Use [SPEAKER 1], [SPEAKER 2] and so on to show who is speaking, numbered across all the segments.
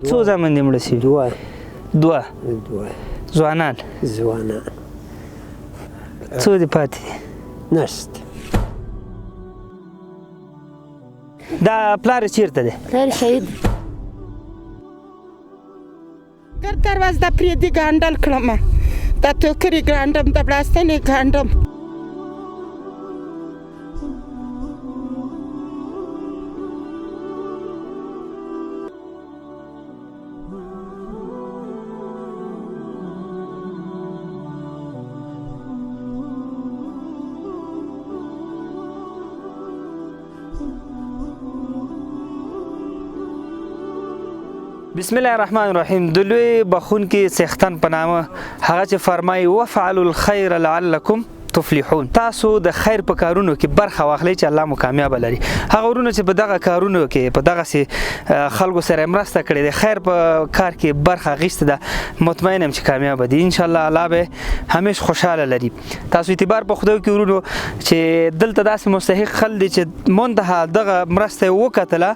[SPEAKER 1] څو زامن دې مړه شوي؟ دوه. ځوانان څو دې پاتې دي؟
[SPEAKER 2] نشته.
[SPEAKER 1] دا پلار یې چېرته دی؟
[SPEAKER 3] پلار شهید.
[SPEAKER 4] ګر دروازه پرېږدي ګانډل کړمه، دا ټوکرې ګانډم، د بړاستنې ګانډم.
[SPEAKER 1] بسم الله الرحمن الرحیم. د لوی بخونکي څښتن په نامه هغه چې فرمایي وفعلوا الخیر لعلکم تفلحون. تاسو د خیر په کارونو کې برخه واخلئ چې الله مو کامیاب لري. هغه ورونه چې په دغه کارونو کې په دغه سي خلکو سره مرسته کړې ده، خیر په کار کې برخه غیسته ده، مطمئن یم چې کامیاب دي ان شاء الله. الله به همیش خوشاله لري. تاسو اعتبار په خدای کې ورونو چې دلته داسې مستحق خل دي چې منتها دغه مرسته وکړه،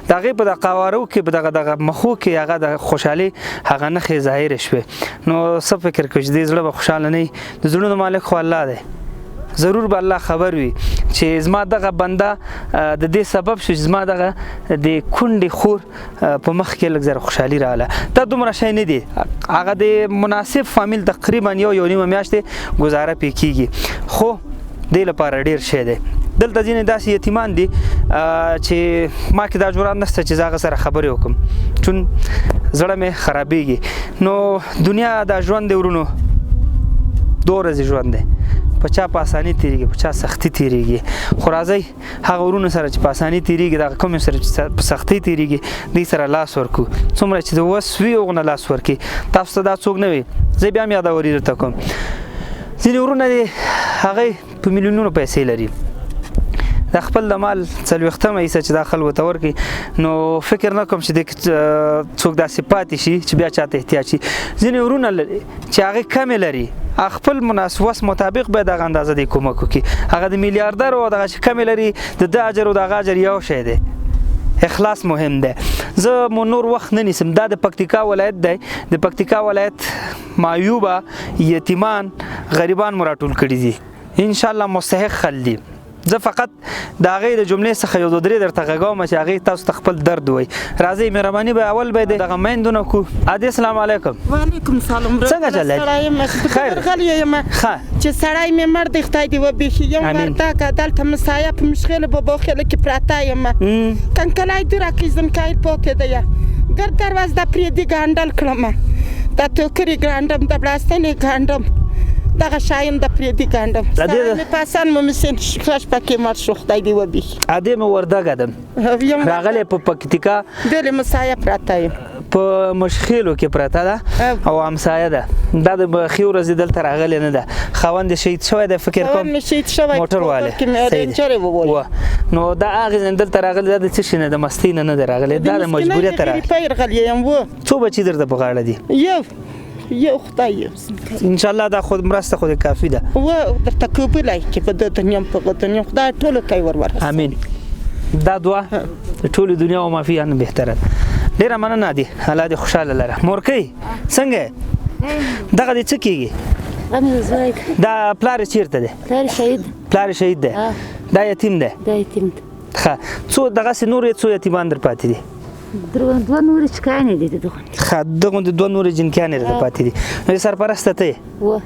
[SPEAKER 1] دغه په دغه قوارو کې په دغه مخو کې هغه د خوشحالي هغه نخې ظاهر شوه. نو څه فکر کوئ چې دې زړه به خوشاله نه وي؟ د زړونو مالک خو الله دی. ضرور به الله خبر وي چې زما دغه بنده د دې سبب شو چې زما دغه د کونډې خور په مخ کې لږ زره خوشحالي راغله. دا دومره شی نه دی، هغه د مناسب فامیل تقریبا یو نیمه میاشتې ګزاره پې کېږي، خو دې لپاره ډېر شی دی. دلته ځینې داسې یتیمان دي چې ما کې دا جرأت نشته چې زه هغه سره خبرې وکړم، چون زړه مې خرابېږي. نو دنیا دا ژوند دی ورونو، 2 ورځې ژوند دی، په چا په اساني تیریږي، په چا سختي تیریږي. خو راځئ هغه ورونو سره چې په اساني تیریږي، دغه کوم سره چې په سختي تیریږي، دوی سره لاس ورکو. څومره چې د وس وي هغونه لاس ورکړي. تاسو ته دا څوک نه وي، زه بیا هم یادوري درته کوم. ځینې ورونه دي هغه په میلیونونو پیسې لري، د خپل د مال 40مه حصه چې دا خلکو ته ورکړي. نو فکر نه کوم چې څوک داسې پاتې شي چې بیا چاته احتیاج شي. ځینې ورونه لري چې هغه کمې لري، خپل مناسب وس مطابق به دغه اندازه دی کومک وکړي. هغه د میلیاردر او دغه چې کمې لري، د اجر او دغه اجر یو شی دی. اخلاص مهم دی. زه مو نور وخت نه نیسم. دا د پکتیکا ولایت دی. د پکتیکا ولایت معیوبه یتیمان غریبان مو راټول کړي دي، ان شاء الله مستحق خل دي. زه فقط د هغې د جملې څخه یو 2 درې درته غږوم چې هغې تاسو ته خپل درد وایي. راځئ مهرباني به اول به دغه میندونه کو. ادې السلام علیکم.
[SPEAKER 4] وعلیکم سلام.
[SPEAKER 1] څنګه چل دی؟
[SPEAKER 4] خیر غلی یم چې سړی مې مړ دی، خدای دې وبخي. یم وردګه، دلته مسایه په مشغله په بوخله کې پراته یم. کنکلای دې راکې زنکای پوکې دی، ګر دروازه پرېږدي ګانډل کړمه، دا ټوکرې ګانډم، د بړاستنې ګانډم، دغه شایم د پرېږدي ګانډم. مې پاسان مو مسین خلاص پکې مړ شو، خدای دې وبخي.
[SPEAKER 1] ادې مې وردګه ده، راغلی په پکتیکا
[SPEAKER 4] دلې مسایه پراته یم،
[SPEAKER 1] په مشخیلو کې پراته ده او همسایه ده. دا د ښې ورځې دلته راغلی نه ده. خاوند شهید شوی دی، فکر کوم موټر والی. نو دا هغې ځای دلته راغلی، دا د څه شي نه، د مستۍ نه دی راغلی، دا د مجبوریت راغلی. څو بچي درته په غاړه دي؟
[SPEAKER 4] یو خدای
[SPEAKER 1] ان شاء الله. دا خود مرسته خود کافی ده.
[SPEAKER 4] و درته کوبلای چې په دنیا په دنیا خدای ټول کوي ورور.
[SPEAKER 1] امين. دا دعا ټول دنیا او ما فيها نه بهتره. ډیره مننه دي، الله دې خوشاله لره. مورکۍ څنګه دغه دې څه کیږي؟ دا پلار چیرته دی؟ پلار شهید دی. دا یتیم دی. ښه، څو دغه سي نور څو یتیمان در پاتې دي؟
[SPEAKER 3] 2 نورې چکانې دي دغه.
[SPEAKER 1] ښه، دغه 2 نورې جنکانې در پاتې دي. نو سرپرسته ته
[SPEAKER 3] و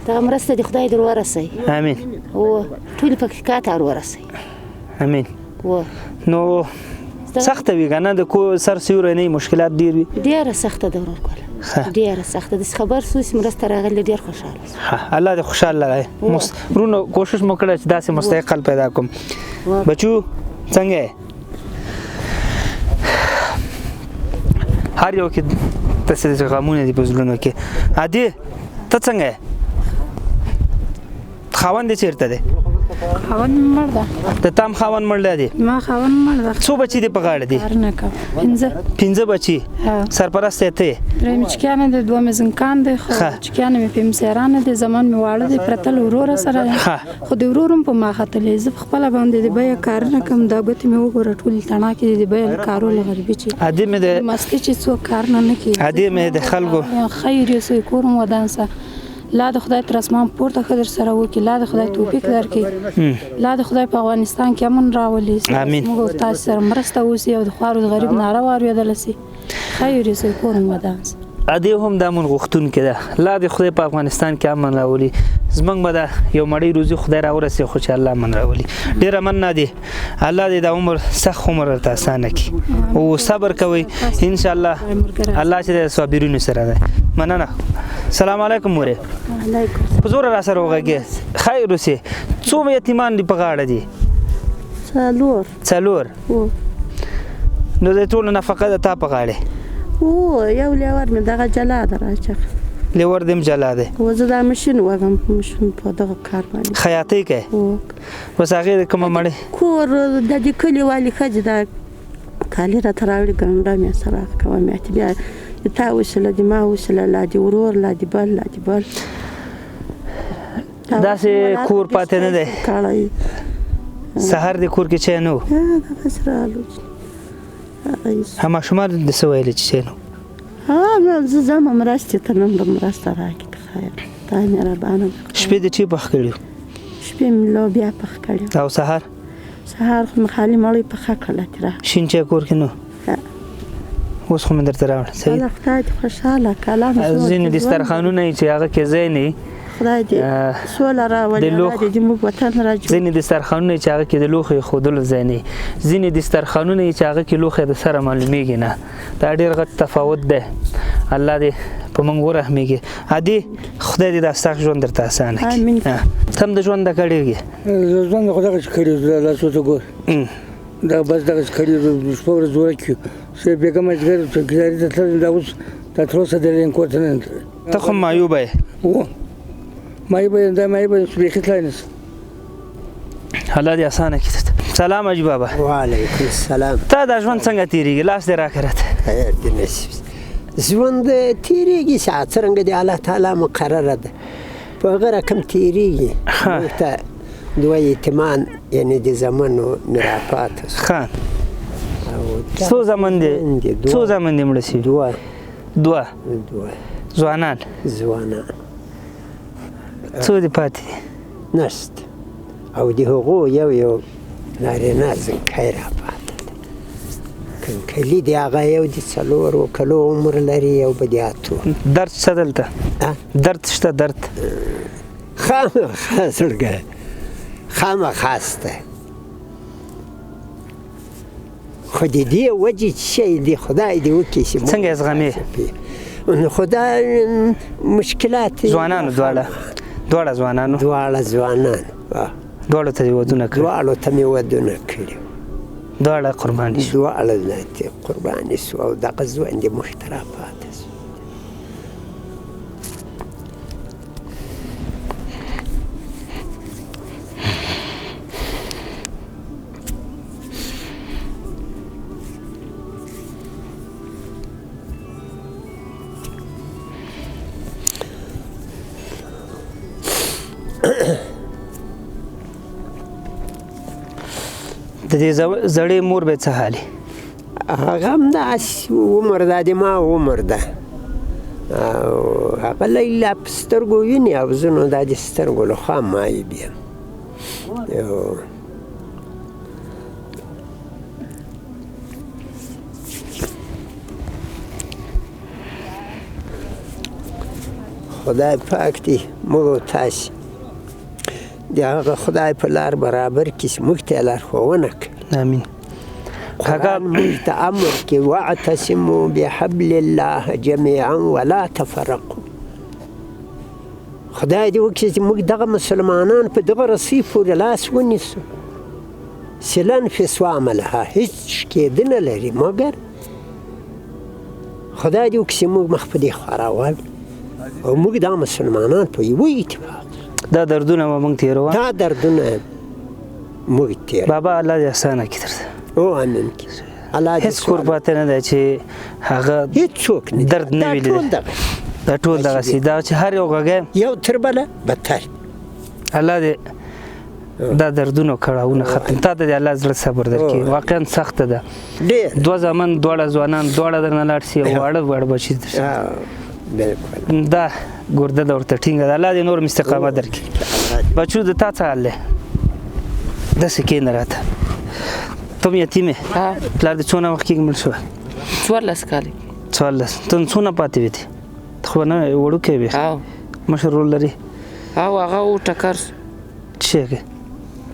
[SPEAKER 3] دا مرسته دي، خدای در ورسوي.
[SPEAKER 1] امين.
[SPEAKER 3] و ټول پکې ته ورسوي.
[SPEAKER 1] امين.
[SPEAKER 3] و
[SPEAKER 1] نو سخته وي کنه، د کو سر سیوري نه مشکلات ډیر وي.
[SPEAKER 3] ډیره سخته ده ورور کوله، ډیره سخته. د خبر سوس مرسته راغلی، ډیر خوشاله.
[SPEAKER 1] الله دې خوشاله لري. ورونو کوشش مو کړی چې داسې مستحق پیدا کوم. بچو څنګه هر یو کې تاسو غمونه دي په زړونو کې. ادي ته څنګه خاوند چیرته دی؟
[SPEAKER 2] خاوند مړ ده.
[SPEAKER 1] د تام خاوند مړ دی.
[SPEAKER 2] ما خاوند مړ ده.
[SPEAKER 1] څو بچي دي په غاړه دي؟
[SPEAKER 2] کار نه کوم.
[SPEAKER 1] 15 بچي. سرپرست ته
[SPEAKER 2] درې مچکیانه د دوه مزنکان دي خو چکیانه مې په مسیرانه دي زمان مې واړه دي پرتل ورور سره خو د ورورم په ما خطلې زه خپل باندې د بیا کار نه کوم دا به مې وګوره ټول تڼا کې د بیا کارول غریبي چې
[SPEAKER 1] ادي مې د
[SPEAKER 2] مستی چې څو کار نه کوي
[SPEAKER 1] ادي مې د خلکو
[SPEAKER 2] خیر یې سوی کوم ودانسه لا د خدای تر اسمان پورته خدای سره وکي لا د خدای توفیق درکړي لا د خدای په افغانستان کې امن راولي
[SPEAKER 1] امين
[SPEAKER 2] موږ تاسو سره مرسته وسی او د خوارو غریب ناره واریدل سي خیر یې سوی کوم ودانسه
[SPEAKER 1] ادي هم د امن غوښتون کې ده لا د خدای په افغانستان کې امن راولي زمنګ به دا یو مړی روزي خدای راورسي خو چې الله امن راولي ډیر امن نه دي الله دې د عمر سخت عمر ته اسانه کړي او صبر کوي ان شاء الله الله چې د صابرینو سره ده مننه السلام علیکم وره
[SPEAKER 3] علیکم
[SPEAKER 1] حضور را سره وګه خیر اوسه څو یتیمان دي په غاړه دي څلور نو د ټول نفقه د تا په غاړه
[SPEAKER 3] او یو لیور مې دغه جلا دراچه
[SPEAKER 1] لیور دم جلا ده
[SPEAKER 3] وزه دا ماشين وګم ماشين په دغه کار باندې
[SPEAKER 1] خیاطۍ کوي وس هغه کوم مړی
[SPEAKER 3] کور د دې کلی والی خځه دا کالی را تراوړي ګنده مې سره کوم مې بیا تا وسله د ما وسله لا دی ورور لا دی بل
[SPEAKER 1] دا سه کور پاتې نه ده
[SPEAKER 3] کالی
[SPEAKER 1] سحر د کور کې چینو
[SPEAKER 3] دا سره
[SPEAKER 1] هم شمار د سویل چې نو
[SPEAKER 3] زه زما مرسته ته نن به مرسته راکړي خیر تا مې را باندې
[SPEAKER 1] شپې د چی پخ کړو
[SPEAKER 3] شپې مې لو بیا پخ کړو
[SPEAKER 1] او سحر
[SPEAKER 3] خو خالي مړی پخ کړل تر
[SPEAKER 1] شینچه کور کې نو اوس خو مې درته راوړ صحیح
[SPEAKER 3] الله خدای دې خوشاله کلام
[SPEAKER 1] زین د سترخانونه چې هغه کې زینې
[SPEAKER 3] خدای دې سوله راولي دې موږ وطن راځو
[SPEAKER 1] زین د سترخانونه چې هغه کې د لوخي خودل زینې زین د سترخانونه چې هغه کې لوخي د سره معلومیږي نه دا ډېر غټ تفاوت ده الله دې په موږ ورحمېږي ادي خدای دې د استغ ژوند درته اسانه کړي تم د ژوند د کړيږي
[SPEAKER 5] ژوند خدای کړي الله سوته ګور دا بس دا کړي شپږ زوره کې چې بیګم اجګر چې ګزاري ته دا اوس تا تروسه د لین کوته نه
[SPEAKER 1] ته خو مایوبه
[SPEAKER 5] و مایوبه دا مایوبه سپیخت لاینس
[SPEAKER 1] الله دې اسانه کړي سلام اجي بابا
[SPEAKER 6] وعلیکم السلام
[SPEAKER 1] تا د ژوند څنګه تیریږي لاس دې راکړه
[SPEAKER 6] خیر دې نصیب ژوند تیریږي ساعت څنګه دی الله تعالی مقرره ده په هغه رقم تیریږي ته دوه یتیمان یعنی د زمانو نرافات
[SPEAKER 1] خان څو زمان دي مړ شي دوه ځوانان څو دي پاتې
[SPEAKER 6] نشت او د هغو یو نارینه زنکی را پاتې ده کنکلي د هغه یو د 4 کلو عمر لري یو به د 8
[SPEAKER 1] درد شته دلته درد شته درد
[SPEAKER 6] خامخا زړګی خامخا شته خو د دې وجې چې دی خدای دې وکړي چې
[SPEAKER 1] څنګه زغمې
[SPEAKER 6] خدای مشکلات
[SPEAKER 1] ځوانانو دواړه ځوانانو دواړو ته ودونه کړي
[SPEAKER 6] دواړو ته مې ودونه کړي
[SPEAKER 1] دواړه قرباني شو
[SPEAKER 6] دواړه ذاتي قرباني شو او دغه ژوند محترم پاتې شو
[SPEAKER 1] د دې زړې مور به څه حالي
[SPEAKER 6] هغه هم داسې عمر ده د ما عمر ده او هغه لیلا په سترګو ویني او زه نو دا د سترګو له خوا مایب یم خدای پاک دې موږ او تاسې د هغه خدای په لار برابر کړي چې موږ ته یې لارښوونه کړي
[SPEAKER 1] امین
[SPEAKER 6] قرآن موږ ته امر کوي واعتصموا بحبل الله جمیعا ولا تفرقوا خدای دې وکړي چې موږ دغه مسلمانان په دغه رسۍ پورې لاس ونیسو سلا انفصام لها هیڅ کېده نه لري مګر خدای دې وکړي چې موږ مخ په دې خوا راوړو او موږ دا مسلمانان په یوه اتفاق
[SPEAKER 1] دا دردونه به موږ تېروه
[SPEAKER 6] دا دردونه موږ تیر
[SPEAKER 1] بابا الله دې اسانه کړي درته
[SPEAKER 6] او امین کې الله دې
[SPEAKER 1] هیڅ کور پاتې نه دی چې هغه
[SPEAKER 6] هیڅوک نه
[SPEAKER 1] درد نه وي لیدلی دا ټول دغسې دا چې هر یو غږی
[SPEAKER 6] یو تر بله بدتر
[SPEAKER 1] الله دې دا دردونه کړاوونه ختم تا ته دې الله زړه صبر درکړي واقعا سخته ده
[SPEAKER 6] ډېر
[SPEAKER 1] دوه زامن دواړه ځوانان دواړه درنه لاړ شي واړه بچي درشي
[SPEAKER 6] بالکل
[SPEAKER 1] دا ګرده ده ورته ټینګه ده الله دې نور استقامت درکړي بچو د تا څه حال دی داسې کښېنه راته ته هم یتیم یې پلار دې څونه وخت کېږي مړ شوی
[SPEAKER 7] 14 کاله
[SPEAKER 1] 14 ته څونه پاتې وې ته خو نه وړوکی وې مشر رول لري
[SPEAKER 7] او هغه و ټکر
[SPEAKER 1] څه کې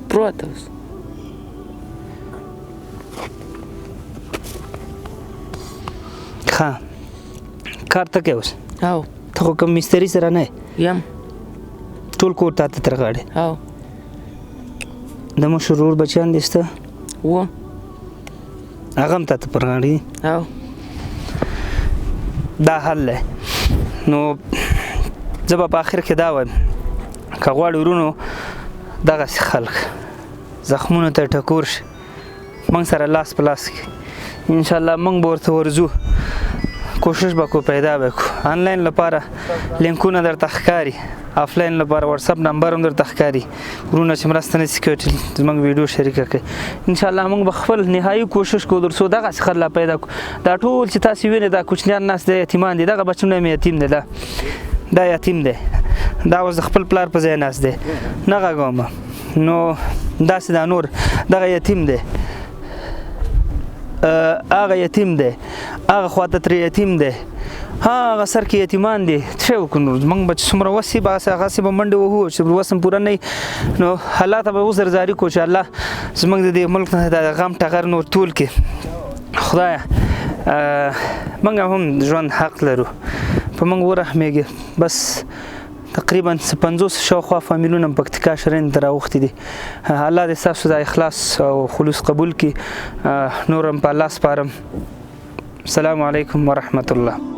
[SPEAKER 7] پروت اوس
[SPEAKER 1] ښه کار ته کوې اوس
[SPEAKER 7] او
[SPEAKER 1] ته خو کوم مستري سره نه
[SPEAKER 7] یم
[SPEAKER 1] ټول کور تا ته تر غاړې
[SPEAKER 7] او
[SPEAKER 1] د مشر ورور بچیان دي شته
[SPEAKER 7] و
[SPEAKER 1] هغه هم تا ته پر غاړې
[SPEAKER 7] او
[SPEAKER 1] دا حل دی نو زه به په آخر کې دا وایم که غواړي ورونو دغسې خلک زخمونو ته ټکور شي موږ سره لاس په لاس کې انشاءالله موږ به ورته ورځو کوشش به کو پیدا به کو آنلاین لپاره لینکونه درته ښکاري آفلاین لپاره واتساپ نمبر هم درته ښکاري ورونه چې مرسته نشي کولی زموږ ویډیو شریکه کړئ انشاءالله موږ به خپل نهایي کوشش کوو تر څو دغسې خلک لا پیدا کړو دا ټول چې تاسې وینئ دا کوچنیان ناست دی یتیمان دي دغه بچونه هم یتیم دی دا یتیم دی دا اوس د خپل پلار په ځای ناست دی نه غږوم نو داسې دا نور دغه یتیم دی هغه یتیم دی هغه خواته ترې یتیم دی هغه سر کې یتیمان دي څه وکړو نور موږ به چې څومره وس وي هغسې به منډې وهو چې وس هم پوره نه وي نو الله ته به اوس درزاري کوو چې الله زموږ د دې ملک نه د غم ټغر نور ټول کړي خدایه موږ هم ژوند حق لرو په موږ ورحمېږي بس تقریبا 50 شاوخوا فامیلونه پکتیکا شرین ته راوختي دي الله دې ستاسو د اخلاص او خلوص قبول کړي نور هم په الله سپارم السلام علیکم ورحمت الله